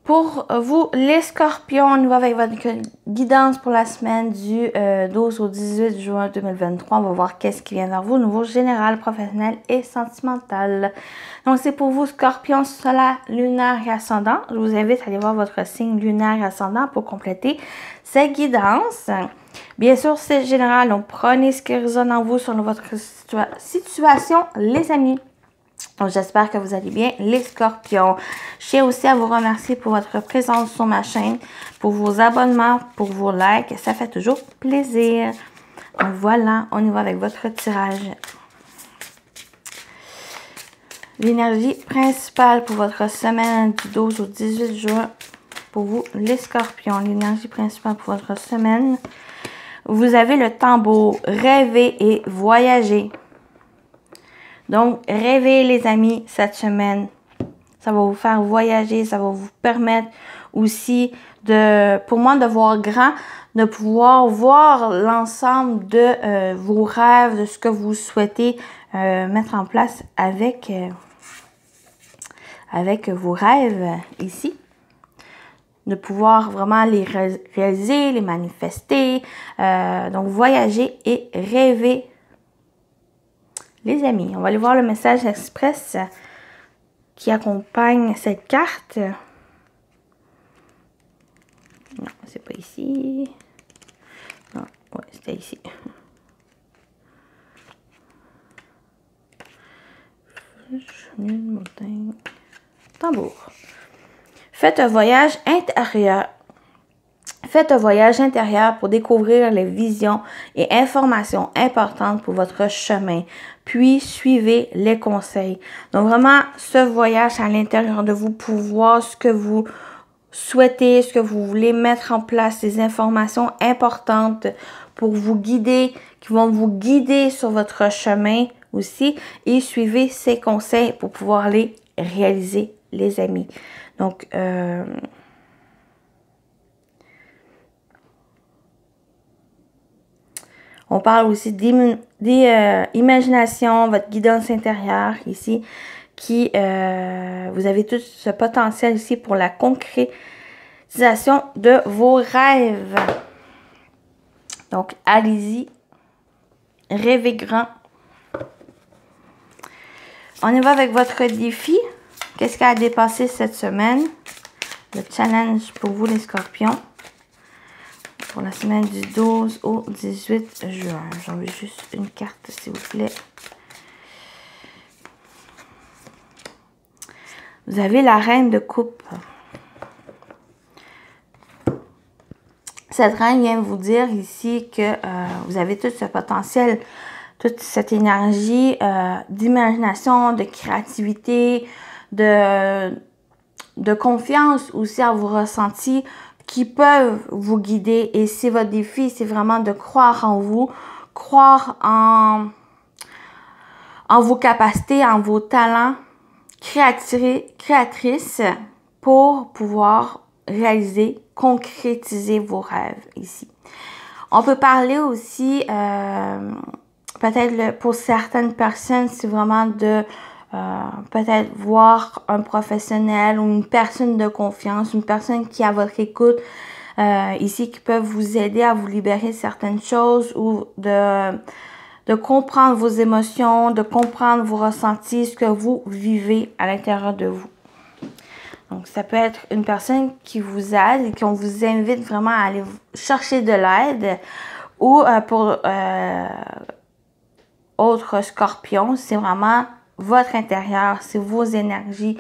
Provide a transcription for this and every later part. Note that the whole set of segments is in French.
Pour vous, les scorpions, on y va avec votre guidance pour la semaine du 12 au 18 juin 2023. On va voir qu'est-ce qui vient vers vous, niveau général, professionnel et sentimental. Donc, c'est pour vous, scorpion, solaire, lunaire et ascendant. Je vous invite à aller voir votre signe lunaire et ascendant pour compléter cette guidance. Bien sûr, c'est général, donc prenez ce qui résonne en vous sur votre situation, les amis. Donc, j'espère que vous allez bien, les scorpions. Je tiens aussi à vous remercier pour votre présence sur ma chaîne, pour vos abonnements, pour vos likes. Ça fait toujours plaisir. Donc, voilà, on y va avec votre tirage. L'énergie principale pour votre semaine du 12 au 18 juin, pour vous, les scorpions. L'énergie principale pour votre semaine. Vous avez le tambour, rêver et voyager. Donc, rêvez les amis cette semaine. Ça va vous faire voyager, ça va vous permettre aussi pour moi, de voir grand, de pouvoir voir l'ensemble de vos rêves, de ce que vous souhaitez mettre en place avec vos rêves ici. De pouvoir vraiment les réaliser, les manifester. Donc, voyager et rêver. Les amis, on va aller voir le message express qui accompagne cette carte. Non, c'est pas ici. Non, ouais, c'était ici. Montagne. Tambour. Faites un voyage intérieur. Faites un voyage intérieur pour découvrir les visions et informations importantes pour votre chemin. Puis, suivez les conseils. Donc, vraiment, ce voyage à l'intérieur de vous pour voir ce que vous souhaitez, ce que vous voulez mettre en place, des informations importantes pour vous guider, qui vont vous guider sur votre chemin aussi. Et suivez ces conseils pour pouvoir les réaliser, les amis. Donc, on parle aussi d'imagination, votre guidance intérieure ici, qui, vous avez tout ce potentiel ici pour la concrétisation de vos rêves. Donc, allez-y, rêvez grand. On y va avec votre défi. Qu'est-ce qui a dépassé cette semaine? Le challenge pour vous, les scorpions. Pour la semaine du 12 au 18 juin. J'en veux juste une carte, s'il vous plaît. Vous avez la reine de coupe. Cette reine vient vous dire ici que vous avez tout ce potentiel, toute cette énergie d'imagination, de créativité, de confiance aussi à vos ressentis qui peuvent vous guider. Et c'est votre défi, c'est vraiment de croire en vous, croire en vos capacités, en vos talents créatrices pour pouvoir réaliser, concrétiser vos rêves ici. On peut parler aussi, peut-être pour certaines personnes, c'est vraiment de peut-être voir un professionnel ou une personne de confiance, une personne qui est à votre écoute ici, qui peuvent vous aider à vous libérer certaines choses ou de comprendre vos émotions, de comprendre vos ressentis, ce que vous vivez à l'intérieur de vous. Donc, ça peut être une personne qui vous aide et qu'on vous invite vraiment à aller chercher de l'aide ou pour autres scorpions, c'est vraiment votre intérieur, c'est vos énergies.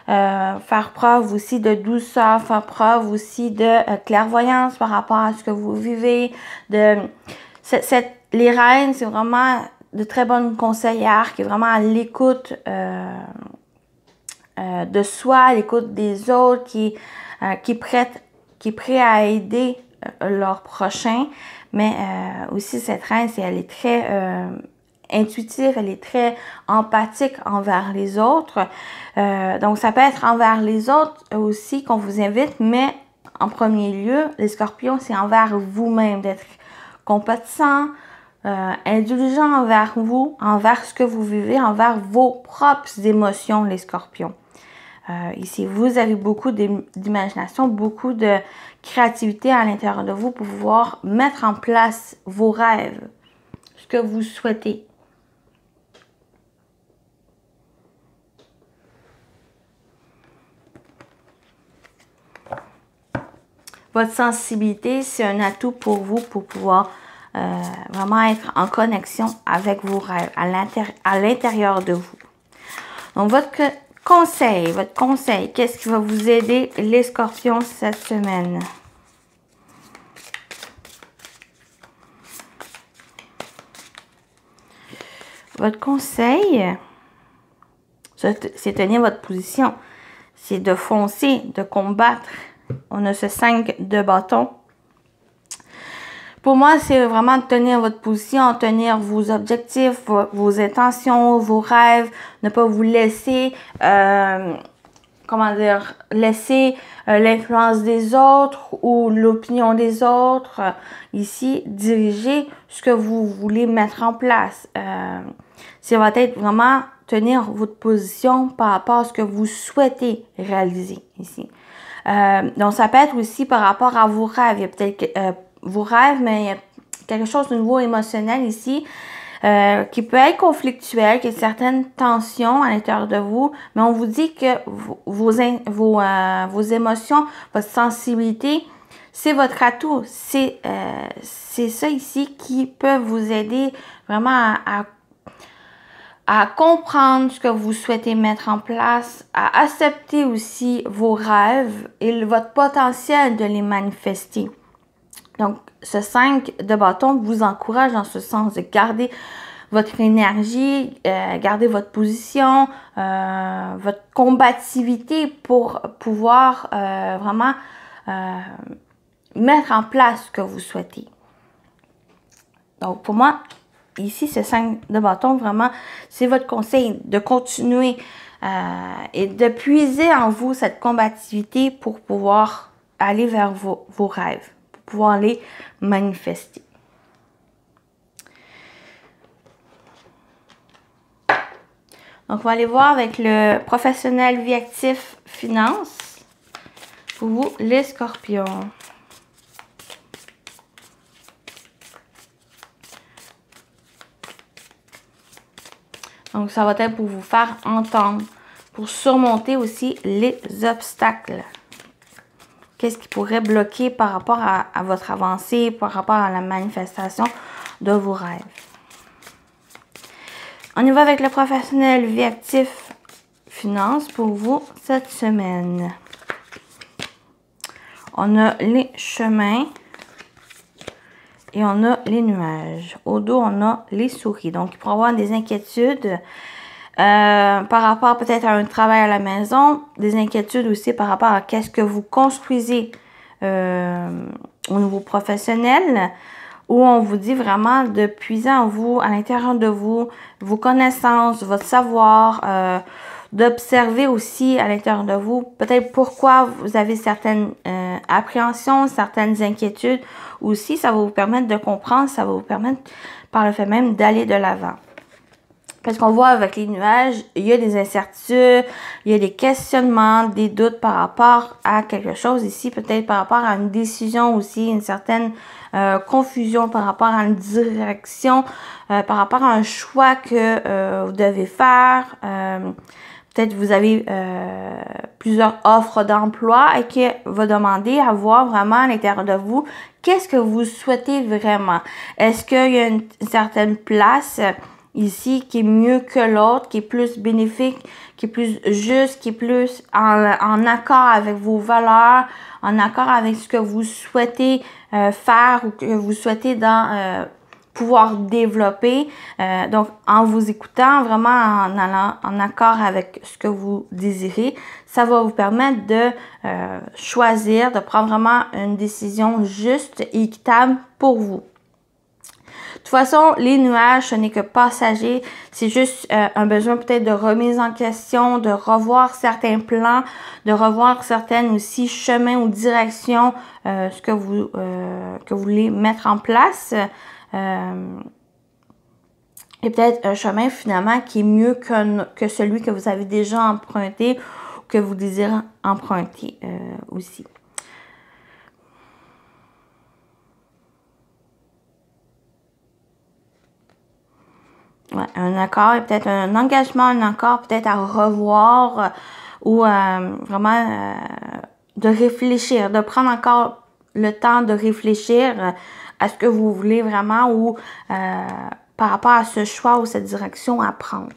Faire preuve aussi de douceur, faire preuve aussi de clairvoyance par rapport à ce que vous vivez. Les reines, c'est vraiment de très bonnes conseillères qui est vraiment à l'écoute de soi, à l'écoute des autres, qui est prêt à aider leur prochain. Mais aussi cette reine, elle est très intuitive, elle est très empathique envers les autres. Donc, ça peut être envers les autres aussi qu'on vous invite, mais en premier lieu, les scorpions, c'est envers vous-même, d'être compatissant, indulgent envers vous, envers ce que vous vivez, envers vos propres émotions, les scorpions. Ici, vous avez beaucoup d'imagination, beaucoup de créativité à l'intérieur de vous pour pouvoir mettre en place vos rêves, ce que vous souhaitez. Votre sensibilité, c'est un atout pour vous pour pouvoir vraiment être en connexion avec vos rêves à l'intérieur de vous. Donc, votre conseil, qu'est-ce qui va vous aider les scorpions cette semaine? Votre conseil, c'est tenir votre position. C'est de foncer, de combattre. On a ce 5 de bâton. Pour moi, c'est vraiment de tenir votre position, tenir vos objectifs, vos intentions, vos rêves, ne pas vous laisser, laisser l'influence des autres ou l'opinion des autres. Ici, diriger ce que vous voulez mettre en place. Ça va être vraiment tenir votre position par rapport à ce que vous souhaitez réaliser ici. Donc, ça peut être aussi par rapport à vos rêves. Il y a peut-être vos rêves, mais il y a quelque chose au niveau émotionnel ici qui peut être conflictuel, qui a certaines tensions à l'intérieur de vous, mais on vous dit que vos émotions, votre sensibilité, c'est votre atout. C'est ça ici qui peut vous aider vraiment à comprendre ce que vous souhaitez mettre en place, à accepter aussi vos rêves et votre potentiel de les manifester. Donc, ce 5 de bâton vous encourage dans ce sens de garder votre énergie, garder votre position, votre combativité pour pouvoir vraiment mettre en place ce que vous souhaitez. Donc, pour moi, ici, ce 5 de bâton, vraiment, c'est votre conseil de continuer et de puiser en vous cette combativité pour pouvoir aller vers vos rêves, pour pouvoir les manifester. Donc, on va aller voir avec le professionnel vie actif finance pour vous, les scorpions. Donc, ça va être pour vous faire entendre, pour surmonter aussi les obstacles. Qu'est-ce qui pourrait bloquer par rapport à votre avancée, par rapport à la manifestation de vos rêves. On y va avec le professionnel vie actif finance pour vous cette semaine. On a les chemins et on a les nuages. Au dos, on a les souris. Donc, il pourrait y avoir des inquiétudes par rapport peut-être à un travail à la maison, des inquiétudes aussi par rapport à qu'est-ce que vous construisez au niveau professionnel, où on vous dit vraiment de puiser en vous, à l'intérieur de vous, vos connaissances, votre savoir, d'observer aussi à l'intérieur de vous, peut-être pourquoi vous avez certaines appréhensions, certaines inquiétudes. Aussi, ça va vous permettre de comprendre, ça va vous permettre par le fait même d'aller de l'avant. Parce qu'on voit avec les nuages, il y a des incertitudes, il y a des questionnements, des doutes par rapport à quelque chose ici, peut-être par rapport à une décision aussi, une certaine confusion par rapport à une direction, par rapport à un choix que vous devez faire. Peut-être vous avez plusieurs offres d'emploi et qui va demander à voir vraiment à l'intérieur de vous, qu'est-ce que vous souhaitez vraiment? Est-ce qu'il y a une certaine place ici qui est mieux que l'autre, qui est plus bénéfique, qui est plus juste, qui est plus en accord avec vos valeurs, en accord avec ce que vous souhaitez faire ou que vous souhaitez pouvoir développer. Donc, en vous écoutant, vraiment en allant en accord avec ce que vous désirez, ça va vous permettre de choisir, de prendre vraiment une décision juste et équitable pour vous. De toute façon, les nuages, ce n'est que passager. C'est juste un besoin peut-être de remise en question, de revoir certains plans, de revoir certaines aussi chemins ou directions, ce que vous voulez mettre en place. Et peut-être un chemin finalement qui est mieux que celui que vous avez déjà emprunté que vous désirez emprunter aussi. Ouais, un accord et peut-être un engagement, un accord peut-être à revoir ou vraiment de réfléchir, de prendre encore le temps de réfléchir à ce que vous voulez vraiment ou par rapport à ce choix ou cette direction à prendre.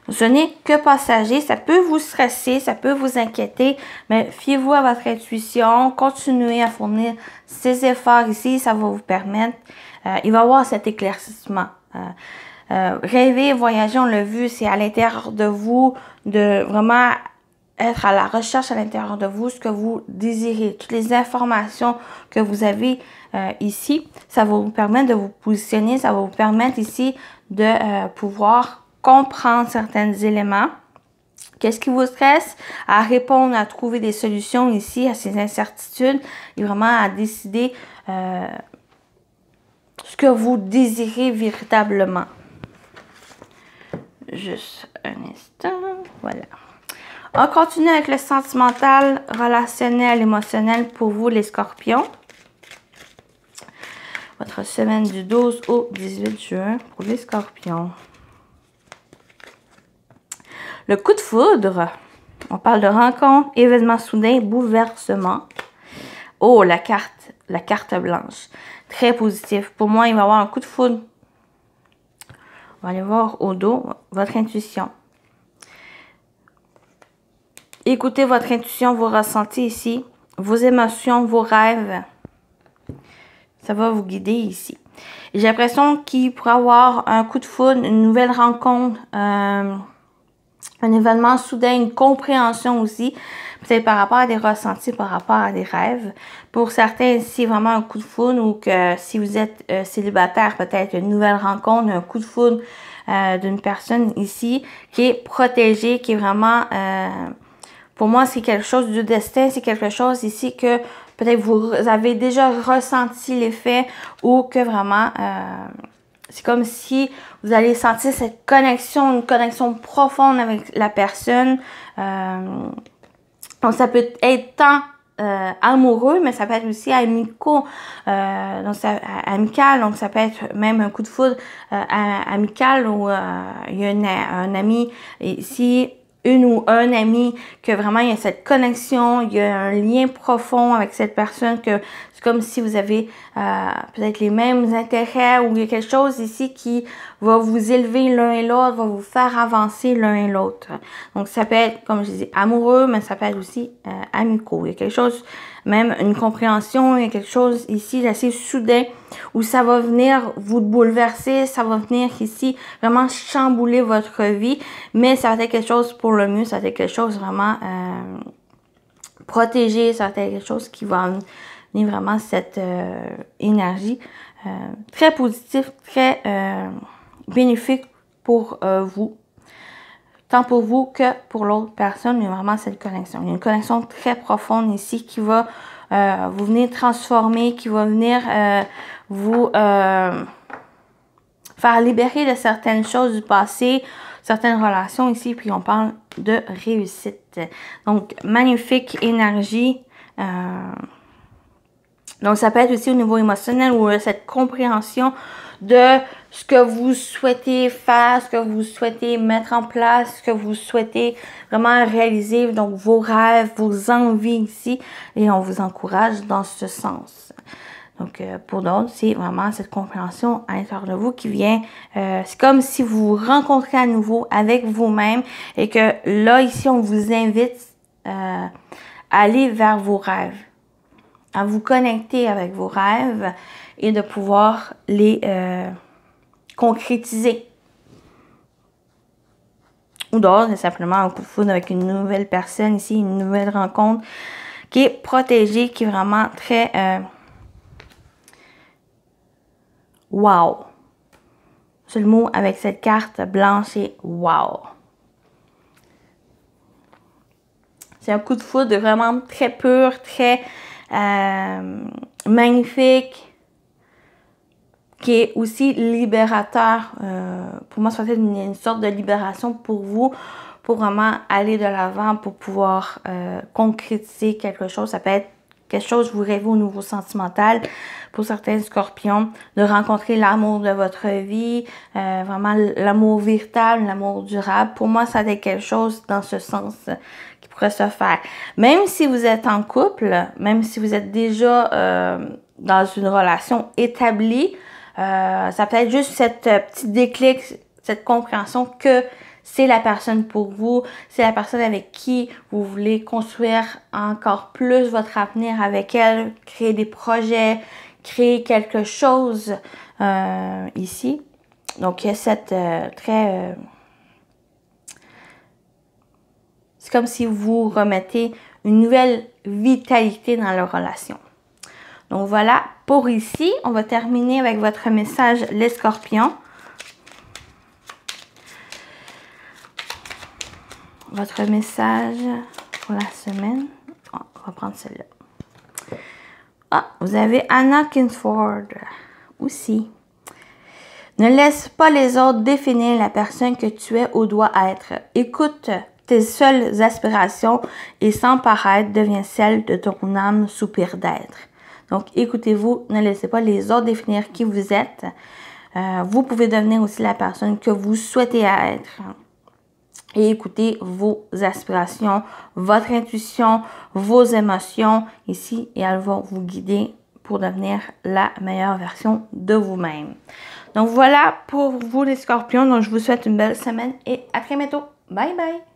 Ce n'est que passager, ça peut vous stresser, ça peut vous inquiéter, mais fiez-vous à votre intuition, continuez à fournir ces efforts ici, ça va vous permettre, il va y avoir cet éclaircissement. Rêver, voyager, on l'a vu, c'est à l'intérieur de vous, de vraiment être à la recherche à l'intérieur de vous, ce que vous désirez, toutes les informations que vous avez ici, ça va vous permettre de vous positionner, ça va vous permettre ici de pouvoir comprendre certains éléments. Qu'est-ce qui vous stresse? À répondre, à trouver des solutions ici à ces incertitudes et vraiment à décider ce que vous désirez véritablement. Juste un instant. Voilà. On continue avec le sentimental, relationnel, émotionnel pour vous, les scorpions. Votre semaine du 12 au 18 juin pour les scorpions. Le coup de foudre. On parle de rencontre, événement soudain, bouleversement. Oh, la carte blanche. Très positif. Pour moi, il va y avoir un coup de foudre. On va aller voir au dos votre intuition. Écoutez votre intuition, vos ressentis ici, vos émotions, vos rêves. Ça va vous guider ici. J'ai l'impression qu'il pourrait y avoir un coup de foudre, une nouvelle rencontre, un événement soudain, une compréhension aussi, peut-être par rapport à des ressentis, par rapport à des rêves. Pour certains, ici, vraiment un coup de foudre ou que si vous êtes célibataire, peut-être une nouvelle rencontre, un coup de foudre d'une personne ici qui est protégée, qui est vraiment, pour moi, c'est quelque chose du destin, c'est quelque chose ici que peut-être vous avez déjà ressenti l'effet ou que vraiment, c'est comme si vous allez sentir cette connexion, une connexion profonde avec la personne. Donc, ça peut être tant amoureux, mais ça peut être aussi amical. Donc ça peut être même un coup de foudre amical où il y a un ami ici, une ou un ami, que vraiment il y a cette connexion, il y a un lien profond avec cette personne, que c'est comme si vous avez peut-être les mêmes intérêts ou il y a quelque chose ici qui va vous élever l'un et l'autre, va vous faire avancer l'un et l'autre. Donc ça peut être, comme je dis, amoureux, mais ça peut être aussi amicaux. Il y a quelque chose, même une compréhension, il y a quelque chose ici d'assez soudain où ça va venir vous bouleverser, ça va venir ici vraiment chambouler votre vie, mais ça va être quelque chose pour le mieux, ça va être quelque chose vraiment protégé, ça va être quelque chose qui va amener vraiment cette énergie très positive, très bénéfique pour vous. Tant pour vous que pour l'autre personne, il y a vraiment cette connexion. Il y a une connexion très profonde ici qui va vous venir transformer, qui va venir vous faire libérer de certaines choses du passé, certaines relations ici, puis on parle de réussite. Donc, magnifique énergie. Donc, ça peut être aussi au niveau émotionnel ou cette compréhension de ce que vous souhaitez faire, ce que vous souhaitez mettre en place, ce que vous souhaitez vraiment réaliser, donc vos rêves, vos envies ici, et on vous encourage dans ce sens. Donc, pour d'autres, c'est vraiment cette compréhension à l'intérieur de vous qui vient, c'est comme si vous vous rencontrez à nouveau avec vous-même et que là, ici, on vous invite à aller vers vos rêves, à vous connecter avec vos rêves et de pouvoir les concrétiser. Ou d'autres, c'est simplement un coup de foudre avec une nouvelle personne ici, une nouvelle rencontre qui est protégée, qui est vraiment très wow. C'est le mot avec cette carte blanche, c'est wow. C'est un coup de foudre vraiment très pur, très magnifique, qui est aussi libérateur. Pour moi, ça va être une sorte de libération pour vous, pour vraiment aller de l'avant, pour pouvoir concrétiser quelque chose. Ça peut être quelque chose, vous rêvez au niveau sentimental, pour certains scorpions, de rencontrer l'amour de votre vie, vraiment l'amour véritable, l'amour durable. Pour moi, ça va être quelque chose dans ce sens qui pourrait se faire. Même si vous êtes en couple, même si vous êtes déjà dans une relation établie, ça peut être juste cette petite déclic, cette compréhension que c'est la personne pour vous, c'est la personne avec qui vous voulez construire encore plus votre avenir avec elle, créer des projets, créer quelque chose ici. Donc, il y a cette c'est comme si vous remettez une nouvelle vitalité dans la relation. Donc, voilà pour ici. On va terminer avec votre message, les scorpions. Votre message pour la semaine. Oh, on va prendre celle-là. Ah, vous avez Anna Kingsford aussi. Ne laisse pas les autres définir la personne que tu es ou dois être. Écoute tes seules aspirations et sans paraître deviens celle de ton âme soupir d'être. Donc, écoutez-vous, ne laissez pas les autres définir qui vous êtes. Vous pouvez devenir aussi la personne que vous souhaitez être. Et écoutez vos aspirations, votre intuition, vos émotions ici et elles vont vous guider pour devenir la meilleure version de vous-même. Donc voilà pour vous les scorpions. Donc je vous souhaite une belle semaine et à très bientôt. Bye bye!